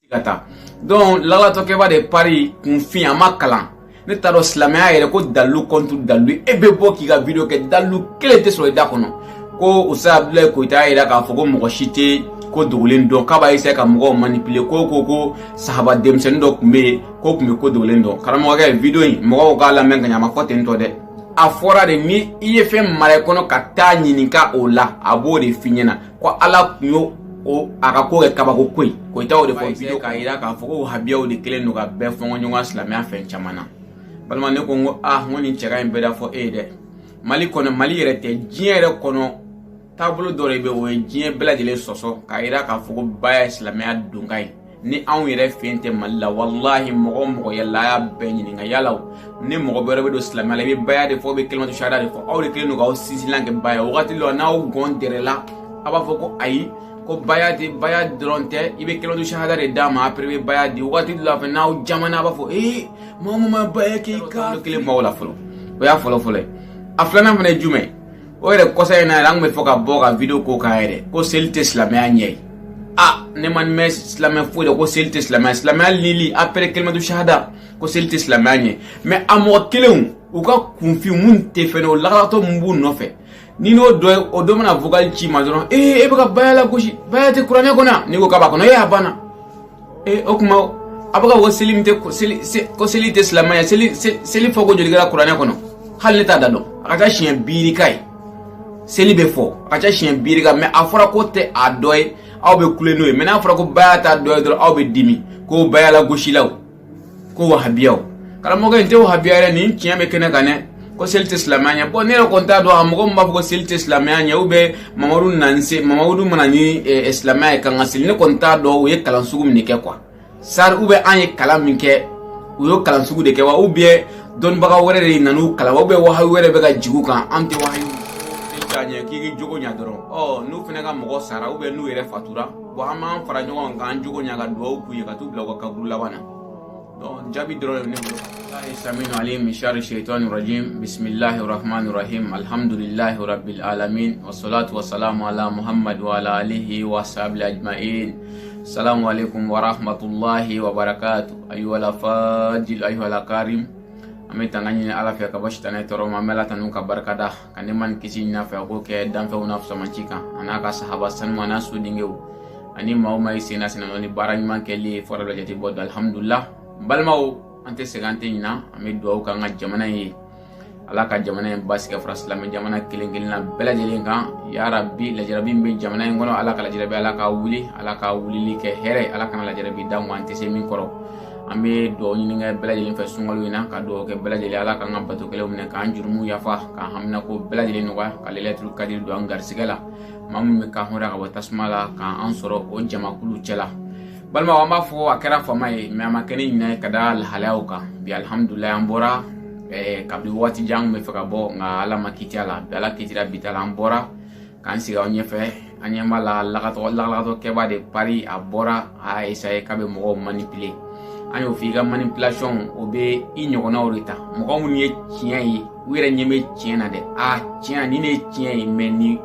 Kata donc lala to keba de Paris kun fi amakalan ne taro silamaya yere ko dalu contre dalu ebe bo ki ga video ke dalu kele te so da kono ko Usa Abdoulaye Koita yera ka fogo mo shite ko dogulen don ka ba ise ka mo manipuler ko sahaba demsen do kumbe ko dogulen don karamo ga video yi mo ga la men ga nyama ko tento de afora de ni iye fe mare kono ka ta nyininka ola abo de finyena ko ala kunyo o akako e kabako koi ko ita o de fo video ka ira ka fo habia o de kelen no ga be fo ngonyo islamia fe chamana balma ne ko ngoni chega en beda fo de mali kono mali rete jiere kono tablo dore be o jie bela de soso ka ira ka fo baya islamia dungai ni an yere fente malla wallahi mo yalla ya be ni nga yalla ni mo be do islamia be baya de fo be kelma to shada de fo o de kelen no ga o sisilange baya o gati lo na o gondere la aba fo ko ayi ko baya dronte ibe kelo du shahada de dama après be baya di wati la fa naw jamana ba fo mama baya ki ka kele mawla folo o ya folo aflana mane jume o re ko say na rang me foka boga video ko ka ere ko selte islamia nyei ne man mes islamia fo de ko selte islamia lili après kelma du shahada ko selte islamia nyei mais amo kelum u ka kunfi mun te feno la to mbu no fe nino do o do mana vocal chi mazono e baka baya goshi baya te kurane kona niko kaba kono hapana okuma abaka wo selimte ko selite islamaya seli fogo joligara kurane kono halle ta dado akacha chien biri kai selibe fo akacha chien biri ga me afora ko te adoy awbe kuleno me na afora ko baya ta doy do awbe dimi ko baya la goshi law ko wahabiyaw kala mo ga inte wahabiyare ni chien me kene kane ko selte islamanya bo ne ko ta do am ko mba ko selte islamanya ube mamadou manani islamaya kan asil ne ko ta do we kalan sugu min ke kwa sar ube anye kalam min ke uyo kalan sugu de ke wa ube don baga wore re nanu kala ube wa ha wore be ga jigu kan amte wa hayu tanya ki jogo nya doro nu fene ga mo sara ube nu yere fatura bo ama fara nyo kan jogo nya ga do ku ye ka tu bla ka gulu lawana don jabi doro ne bo Saminu alim min syarri syaitanir rajim. Bismillahirrahmanirrahim. Alhamdulillahi rabbil alamin. Wassalatu wassalamu ala Muhammad wa ala alihi wa sahbihi ajmain. Assalamualaikum warahmatullahi wabarakatuh. Ayyuhal fadil ayyuhal karim. Ame tangani ala fi kabash tanay toro mamela tanu ka barkada kaneman kisi na fa ko ke dan fa una fa manchika anaka sahaba san mana su dingew ani mauma isina sinani baranyman keli fora jati bod alhamdulillah balmau ante segante ina ame duaw kan ga jamana yi ala ka jamana yi basika fra islam jamana kilingilna bela jelinga ya rabbi la jarabi be jamana ngono ala ka la jarabi ala ka wuli li ke here ala kan la jarabi damu ante se min koro ame do ni nga bela jelin fa sungol ina ka do ke bela jeli ala kan batu kele umne kan jurmu yafa ka hamna ko bela jelin wa ka leletul kadir do angar sigala mamu ka hora ka watasmala ka ansoro o jama kulu cela balma wama fo akera fo mai me amakeni ina kada halauka bi alhamdulillah ambora kabli wati jang me faka bo nga ala makiti ala ala kitira bitala ambora kan siga onye fe anyama la lagato keba de Paris abora a essayer kabe mo manipuler anyo figa manipulation obe inyogona orita mo mun ye tien yi wire nyeme tien na de tien ni ne tien yi meni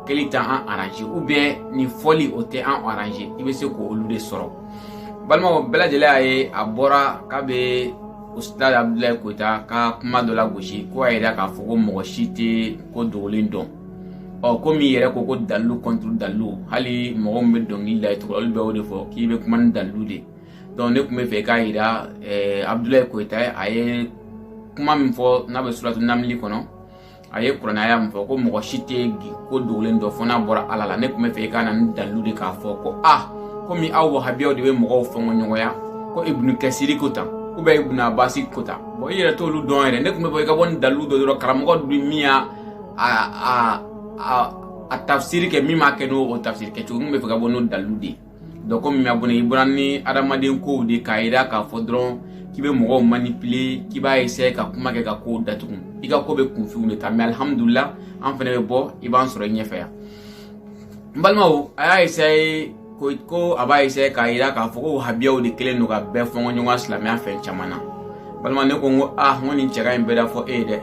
kelita en arrangé ou bien ni folie au thé en arrangé ibe se ko olude soro balma bela jele ay abora kabe Ustad Abdoulaye Koita ka kuma do la goshi ko ayda ka fogo mo shite ko dolindon ko mi yere ko dalu contre dalu hali mo be dongi la to olbe o defo ki be kuma dalu de donc ne kuma fe ka ida Abdoulaye Koita ay kuma mi fo na be suratu namli kono aye kurana ya mfo ko mo shite ko dolendo fona bora alala ne kuma fe ka na dalu de ka fo ko ko mi awo habiyo de mo fo ngonyo ya ko ibnu kasiri kota ko be ibnu abasi kota bo yere to lu don ere ne kuma be ka bon dalu do karamo du miya a tafsiri ke mi ma ke no o tafsiri ke chungu me fe ka bon dalu de do ko mi abone ibrani adamaden ko de kaida ka fodron kibe mo manipuler kiba essayer ka kuma ke ka ko datugun iga ko be kunfi ne ta mais alhamdulillah an fene be bo iban soro nyefe ya balmawo aya essayer ko aba essayer ka ira ka foko habiyo de kelen no ka be fongo nyonga islamia fe chamana balma ne ko ngoni chega en beda fo de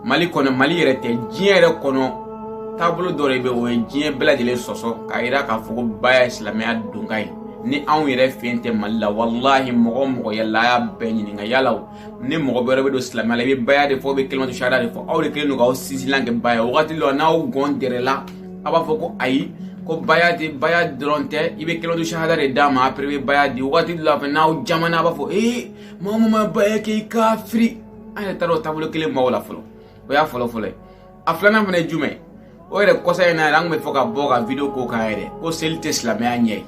mali kono mali rete jiere kono tablo dore be o jien bela de soso ka ira ka foko baya islamia dungai ni anw yɛrɛ fen tɛ Mali la wallahi mɔgɔ yalla ya bɛɛ ɲininka yala ni mɔgɔ bɛrɛ bɛ don silamɛya la i bɛ baya de fɔ bɛ kalimatu shahada de fɔ aw de kelen don k'aw sinsinlan kɛ baya wagati dɔ n'aw gɔn dɛrɛla a b'a fɔ ko ayi ko baya dɔrɔn tɛ i bɛ kalimatu shahada de d'a ma après i bɛ baya di wagati dɔ la fɛ n'aw jamana a b'a fɔ maa ma baya kɛ i kafiri an yɛrɛ taara o taabolo kelen maaw la fɔlɔ o y'a fɔlɔ a filanan fana ye jumɛn o yɛrɛ kɔsa in na yɛrɛ an tun bɛ fɔ ka bɔ ka video ko kan yɛrɛ ko seli tɛ silamɛya ɲɛ ye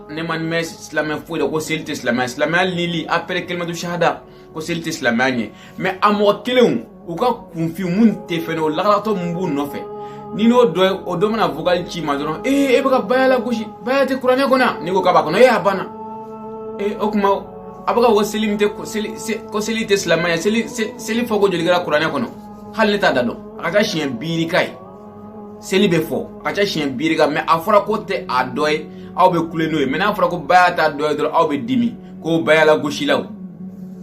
ne ma mɛn silamɛ foyi la ko seli tɛ silamɛya lili après kalimatu shahada ko seli tɛ silamɛya ɲɛ mais a mɔgɔ kelenw u ka kunfin mun tɛ fɛnɛ o lakalatɔ mun b'u nɔfɛ ni n'o dɔ ye o dɔ mana vocal ci ma dɔrɔn e bɛ ka baya la gosi baya tɛ kuranɛ kɔnɔ ni ko k'a b'a kɔnɔ a banna o kuma a bɛ ka ko seli tɛ silamɛya seli fɔ ko joli kɛra kuranɛ kɔnɔ hali ne t'a da dɔn a ka ca siɲɛ 5 ka ye seli bɛ fɔ a ka ca siɲɛ 5 ka mais a fɔra ko tɛ a dɔ ye aw bɛ kule n'o ye mais n'a fɔra ko baya t'a dɔ ye dɔrɔn aw bɛ dimi ko baya la gosilaw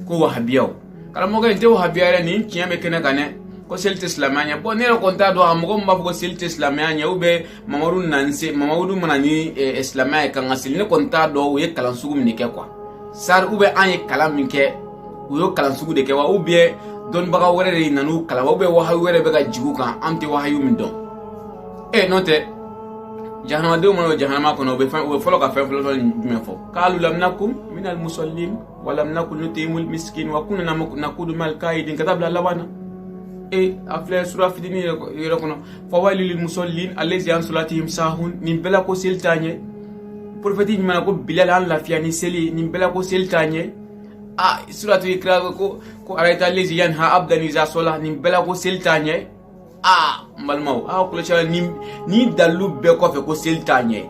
ko wahabiyaw karamɔgɔ in tɛ wahabiya yɛrɛ nin tiɲɛ bɛ kɛnɛ kan dɛ ko seli tɛ silamɛya ɲɛ bon ne yɛrɛ kɔni t'a dɔn a mɔgɔ min b'a fɔ ko seli tɛ silamɛya ɲɛ ou bien mamadu mana ni silamɛya ye kan ka seli ne kɔni t'a dɔn u ye kalan sugu min de kɛ quoi sari ou bien an ye kalan min kɛ u ye kalan sugu de kɛ wa ou bien dɔnnibaga wɛrɛ de nan'u kalan ou bien wahayu wɛrɛ bɛ ka jigin u kan an tɛ wahayu min dɔn n'o tɛ jahanamadenw mana jahanama kɔnɔ u bɛ fɔlɔ ka fɛn fɔlɔ jumɛn fɔ k'alu lam nakum minal musallin wa lam nakun nutimul miskin wa kunna nakudu mal qaidin ka taa bila laban na a filɛ sura fitinin yɛrɛ kɔnɔ fawailul lil musallin allazi an salatihim sahun nin bɛɛ la ko seli t'a ɲɛ prophète ɲuman ko Bilal an lafiya ni seli nin bɛɛ la ko seli t'a ɲɛ suratu ikra ko arayta allazi yanha abdan iza sala nin bɛɛ la ko seli t'a ɲɛ n balimaw kɔlɔsi ni dalilu bɛɛ kɔfɛ ko seli t'a ɲɛ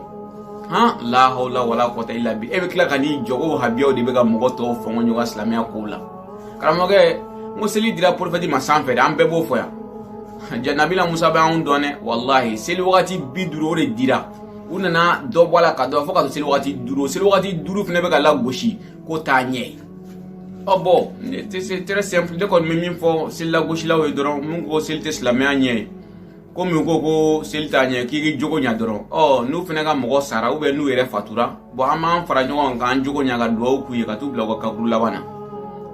la hawla wala quwwata illa billah bɛ tila ka n'i jɔ ko wahabiyaw de bɛ ka mɔgɔ tɔw fɔngɔ ɲɔgɔn silamɛya kow la karamɔgɔ n ko seli dira prophète ma sanfɛ de an bɛɛ b'o fɔ yan nabila Musa bɛ anw dɔn dɛ wallahi seli wagati 50 o de dira u nana dɔ bɔ a la ka dɔ fɔ ka to seli wagati 5 fana bɛ ka lagosi ko t'a ɲɛ bon c'est très simple de kɔni bɛ min fɔ seli lagosilaw ye dɔrɔn mun ko seli tɛ silamɛya ɲɛ ye ko min ko seli t'a ɲɛ k'i k'i jogo ɲa dɔrɔn n'u fana ka mɔgɔ sara ou bien n'u yɛrɛ fatura bon an b'an fara ɲɔgɔn kan k'an jogo ɲa ka duwawu k'u ye ka t'u bila u ka kaburu laban na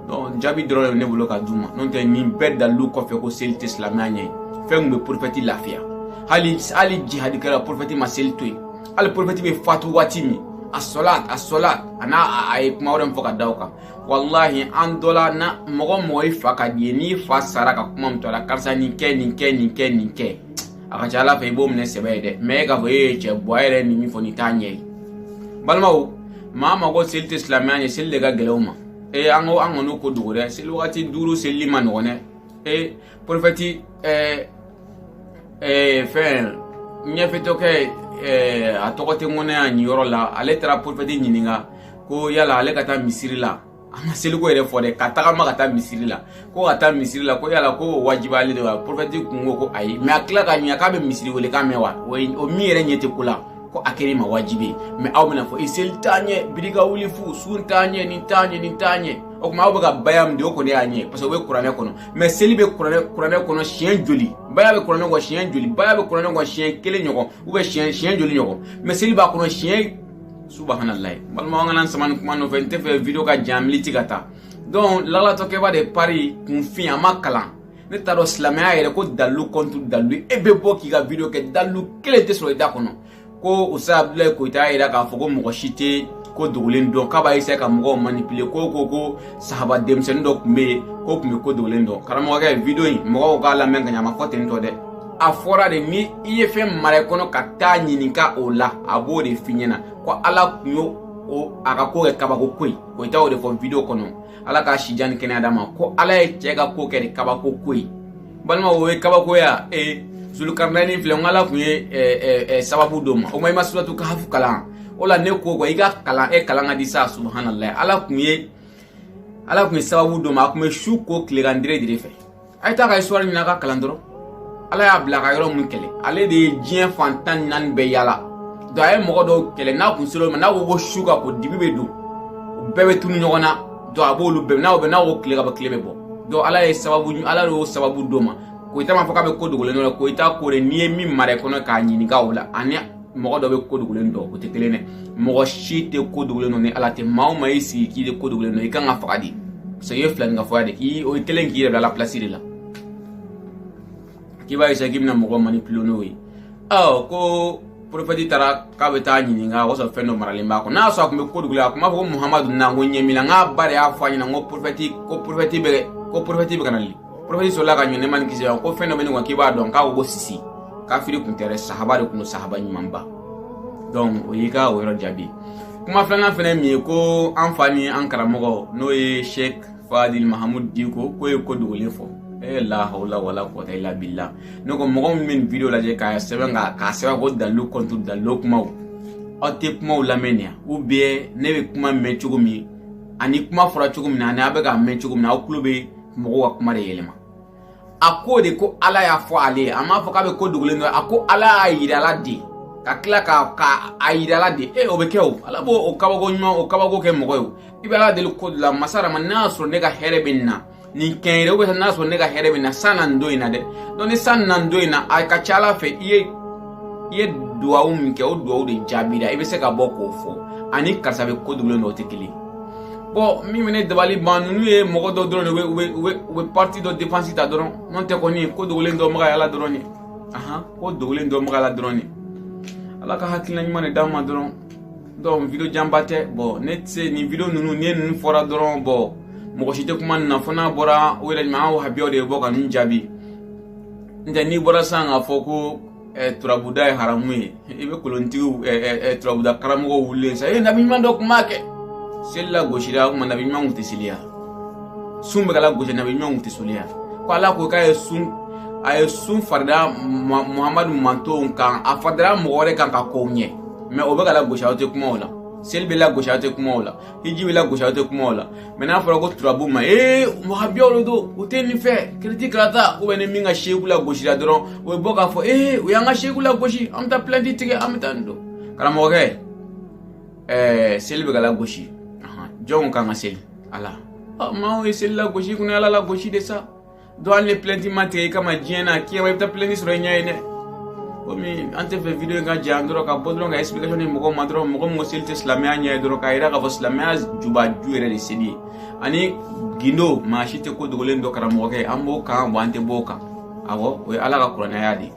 donc jaabi dɔrɔn de bɛ ne bolo ka d'u ma n'o tɛ nin bɛɛ dalilu kɔfɛ ko seli tɛ silamɛya ɲɛ ye fɛn min bɛ prophète lafiya hali jihadi kɛra prophète ma seli to yen hali prophète bɛ fatu waati min a solat a n'a a ye kuma wɛrɛ min fɔ ka da o kan wallahi an dɔ la na mɔgɔ i fa ka di ye n'i fa sara ka kuma min to a la karisa nin kɛ a ka ca ala fɛ i b'o minɛ sɛbɛ ye dɛ mais k'a fɔ cɛ bɔ a yɛrɛ nin min fɔ nin t'a ɲɛ ye balimaw maa ma ko seli tɛ silamɛya ɲɛ seli de ka gɛlɛn o ma an kɔni ko dogo dɛ seli wagati 5 seli ma nɔgɔn dɛ prophète fɛn ɲɛfɛtɔkɛ a tɔgɔ tɛ ŋɔnɛ a nin yɔrɔ la ale taara prophète ɲininka ko yala ale ka taa misiri la a ma seliko yɛrɛ fɔ dɛ ka tagama ka taa misiri la ko ka taa misiri la ko yala ko wajiba ale de wa prophète kun ko ayi mais a tila ka ɲininka k'a bɛ misiri wele k'a mɛn wa o min yɛrɛ ɲɛ tɛ ko la ko a kɛra i ma wajibi mais aw bɛna fɔ seli t'a ɲɛ birika wuli fu sun t'a ɲɛ nin t'a ɲɛ o kuma aw bɛ ka baya min de o kɔni y'a ɲɛ parce que o bɛ kuranɛ kɔnɔ mais seli bɛ kuranɛ kɔnɔ siɲɛ joli baya bɛ kuranɛ kɔnɔ siɲɛ joli baya bɛ kuranɛ kɔnɔ siɲɛ 1 ɲɔgɔn ou bien siɲɛ joli ɲɔgɔn mais seli b'a kɔnɔ siɲɛ subhanallahi balima an kana sama ni kuma nɔfɛ n tɛ fɛ video ka jan militi ka taa donc lagalatɔkɛba de pari kunfin a ma kalan ne t'a dɔn silamɛya yɛrɛ ko dalilu contre dalilu bɛ bɔ k'i ka video kɛ dalilu kelen tɛ sɔrɔ i da kɔnɔ ko Usain Abdulaye Koyita y'a jira k'a fɔ ko mɔgɔ si tɛ ko dogolen dɔn k'a b'a essayer ka mɔgɔw manipuler ko sahaba denmisɛnnin dɔ tun bɛ yen ko tun bɛ ko dogolen dɔn karamɔgɔkɛ video in mɔgɔw k'a lamɛn ka ɲɛ a ma fɔ ten tɔ dɛ a fɔra de ni i ye fɛn mara i kɔnɔ ka taa ɲininka o la a b'o de f'i ɲɛna ko ala tun y'o a ka ko kɛ kabako ko ye Koyita y'o de fɔ video kɔnɔ ala k'a si jan ni kɛnɛya d'a ma ko ala ye cɛ ka ko kɛ de kabako ko ye balima o ye kabako ya Zulukarnaani filɛ n ko ala tun ye sababu dɔ ma o ma i ma suratu kahafu kalan o la ne ko i ka kalan kalan ka di sa subhanallah ala tun ye sababu dɔ ma a tun bɛ su ko tilegan dire de fɛ a ye taa ka histoire ɲini a ka kalan dɔrɔn ala y'a bila ka yɔrɔ mun kɛlɛ ale de ye diɲɛ fantan 4 bɛɛ yala donc a ye mɔgɔ dɔw kɛlɛ n'a kun sera o ma n'a ko su ka ko dibi bɛ don u bɛɛ bɛ tunu ɲɔgɔn na donc a b'olu bɛɛ n'a ko tile ka bɔ tile bɛ bɔ donc ala y'o sababu dɔ ma Koyita m'a fɔ k'a bɛ ko dogolen dɔ la Koyita ko de n'i ye min mara i kɔnɔ k'a ɲininka o la ani mɔgɔ dɔ bɛ ko dogolen dɔn o tɛ kelen dɛ mɔgɔ si tɛ ko dogolen dɔn ni ala tɛ maa o maa y'i sigi k'i de ko dogolen dɔn i kan ka faga de parce que i ye fila nin ka fɔ de k'i o ye kelen k'i yɛrɛ bila la place de la k'i b'a essayer k'i bɛna mɔgɔ manipuler n'o ye ko prophète taara k'a bɛ taa ɲininka o sɔrɔ fɛn dɔ maralen b'a kɔnɔ n'a sɔrɔ a tun bɛ ko dogolen a tun b'a fɔ ko muhamadu na ko ɲɛ min na n k'a ba de y'a fɔ a ɲɛna ko prophète bɛ ka na li prophète sɔrɔla ka ɲɛ ne ma ni kisi ko fɛn dɔ bɛ ne kɔnɔ k'i b'a dɔn k'a ko sisi kafiri kun tɛ dɛ sahaba de kun don sahaba ɲumanba donc o y'i ka o yɔrɔ jaabi kuma filanan fɛnɛ min ye ko an fa ni an karamɔgɔ n'o ye Sheikh Fadil Mahamud Diko k'o ye ko dogolen fɔ la hawla wala quwwata illa billah ne ko mɔgɔ min bɛ nin video lajɛ k'a sɛbɛn k'a sɛbɛn ko dalilu contre dalilu kumaw aw tɛ kumaw lamɛn ya ou bien ne bɛ kuma mɛn cogo min ani kuma fɔra cogo min na ani a bɛ ka mɛn cogo min na aw tulo bɛ mɔgɔw ka kuma de yɛlɛma a ko de ko ala y'a fɔ ale ye a m'a fɔ k'a bɛ ko dogolen dɔn a ko ala y'a yira ala de ka tila k'a yira ala de o bɛ kɛ o ala b'o o kabako ɲuman o kabako kɛ mɔgɔ ye i bɛ ala deli ko de la masara ma n'a y'a sɔrɔ ne ka hɛrɛ bɛ nin na nin kɛnyɛrɛ ou bien n'a y'a sɔrɔ ne ka hɛrɛ bɛ na san na nin don in na dɛ donc ni san na nin don in na a ka ca ala fɛ i ye duwawu min kɛ o duwawu de jaabira i bɛ se ka bɔ k'o fɔ ani karisa bɛ ko dogolen dɔn o tɛ kelen bon min bɛ ne dabali ban ninnu ye mɔgɔ dɔ dɔrɔn de u bɛ parti dɔ dépense ta dɔrɔn n'o tɛ kɔni ko dogolen dɔ maga ala dɔrɔn de ko dogolen dɔ maga ala dɔrɔn de ala ka hakilina ɲuman de d'an ma dɔrɔn donc video janba tɛ bon ne tɛ se nin video ninnu ni ninnu fɔra dɔrɔn bon mɔgɔ si tɛ kuma nin na fo n'a bɔra o yɛrɛ ɲuman an habiyaw de bɔ ka ninnu jaabi n'o tɛ n'i bɔra sisan k'a fɔ ko turabuda ye haramu ye i bɛ kolontigiw turabuda karamɔgɔw wulilen sa nabi ɲuman dɔ tun b'a kɛ seli la gosira o tuma nabi ɲuman tun tɛ seli ya sun bɛ ka la gosi nabi ɲuman tun tɛ seli ya ko ala ko k'a ye sun farida muhamadu mantonw kan a faridara mɔgɔ wɛrɛ kan ka kow ɲɛ mais o bɛ ka la gosi aw tɛ kuma o la seli bɛ la gosi aw tɛ kuma o la hiji bɛ la gosi aw tɛ kuma o la mais n'a fɔra ko turabu ma muhabiyaw de don o tɛ nin fɛ kiriti karata ou bien ni min ka seku la gosira dɔrɔn o bɛ bɔ k'a fɔ o y'an ka seku la gosi an bɛ taa plainte tigɛ an bɛ taa nin don karamɔgɔkɛ seli bɛ ka la gosi jɔnw kan ka seli ala maaw ye seli la gosi kun ala la gosi de sa donc hali ni plainte ma tigɛ i kama diɲɛ na kiyama i bɛ taa plainte sɔrɔ i ɲɛ ye dɛ komi an tɛ fɛ video in ka jan dɔrɔn ka bɔ dɔrɔn ka explication di mɔgɔw ma dɔrɔn mɔgɔ min ko seli tɛ silamɛya ɲɛ ye dɔrɔn k'a yira k'a fɔ silamɛya jubaju yɛrɛ de seli ye ani gindo maa si tɛ ko dogolen dɔ karamɔgɔkɛ an b'o kan an tɛ b'o kan awɔ o ye ala ka kuranɛya de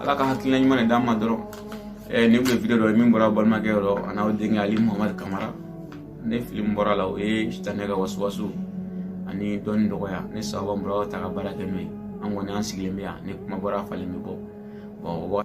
ala ka hakilina ɲuman de d'an ma dɔrɔn nin tun ye video dɔ ye min bɔra balimakɛ yɔrɔ a n'aw denkɛ Ali Muhamadu Kamara ne film bɔra la o ye sitanɛ ka wasuwasu ani dɔɔni dɔgɔya ne sababu bɔra ta ka baara kɛ n'o ye an kɔni an sigilen bɛ yan ne kuma bɔra falen bɛ bɔ bon